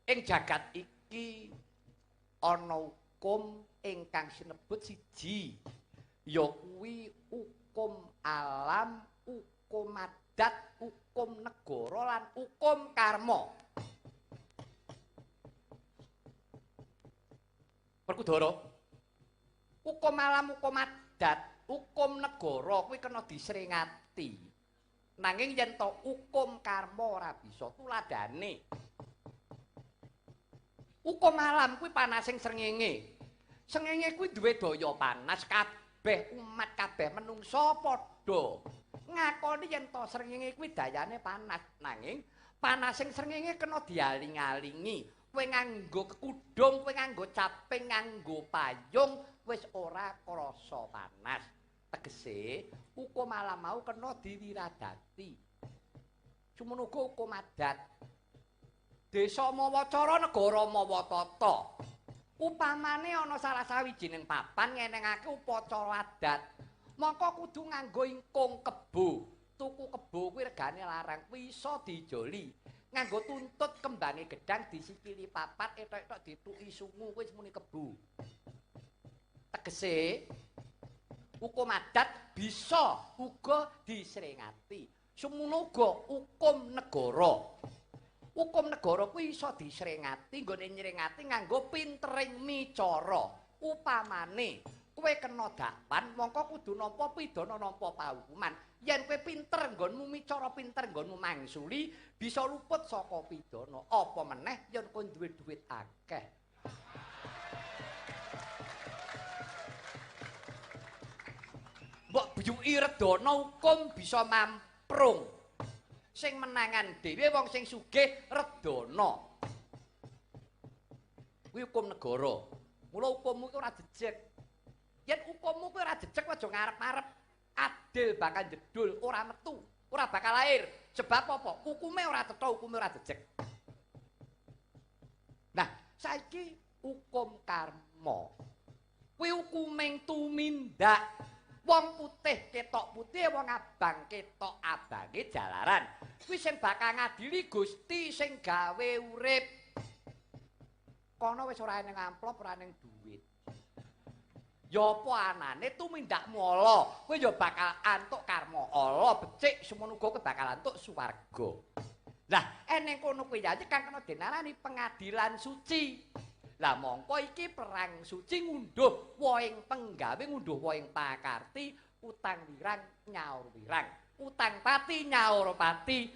Ing jagat iki ana hukum ingkang sinebut siji, ya kuwi hukum alam, hukum adat, hukum negara lan hukum karma. Werkudara, hukum alam, hukum adat, hukum negara kuwi kena disringati. Nanging yen to hukum karma ora bisa tuladane. Hukum alam kuwi panasing srengenge. Srengenge kuwi duwe daya panas, kabeh umat kabeh menungsa padha ngakoni yen to srengenge kuwi dayane panas. Nanging panasing srengenge kena dialing-alingi. Kowe nganggo kekudung, kowe nganggo caping, nganggo payung, wis ora krasa panas. Tegese hukum alam mau kena diwiradati. Sumono uga hukum adat. Desa mawa cara, negara mawa tata. Upamane ana salah sawijining papan ngenengake upacara adat, maka kudu nganggo ingkung kebo. Tuku kebo kuwi regane larang, bisa dijoli. Nganggo tuntut kembange gedang disikili papat, etok-etok dituki sungu, kuwi muni kebo. Tegese hukum adat bisa uga disringati. Semono uga hukum negara. Hukum negara kuwi iso disringati, nggone nyringati nganggo pintering micara. Upamane kowe kena dakwan, mongko kudu nampa pidana nampa paukuman. Yen kowe pinter nggonmu micara, pinter nggonmu mangsuli, bisa luput saka pidana. Apa meneh yen kowe duwe dhuwit akeh. Mbok buyuki redana hukum bisa mamprung. Sing menangan dhewe wong sing sugih redana. Kuwi hukum negara. Mula hukummu ki ora jejeg. Yen hukummu kuwi ora jejeg aja ngarep-arep adil bakal jedul, ora metu, ora bakal lahir. Sebab apa? Hukume ora cetha, hukume ora jejeg. Nah, saiki hukum karma. Kuwi hukuming tumindak. Wong putih ketok putih, wong abang ketok abange jalaran. Kuwi sing bakal ngadili Gusti sing gawe urip. Kono wis ora ning amplop, ora ning dhuwit. Ya apa anane tumindakmu ala, kowe ya bakal antuk karma ala becik, semono uga kowe bakal antuk swarga. Lah, eneng kono kuwi ya kang kena denarani pengadilan suci. Lah mongko iki perang suci ngunduh woing penggawe, ngunduh woing pakarti, utang wirang nyaur wirang, utang pati nyaur pati,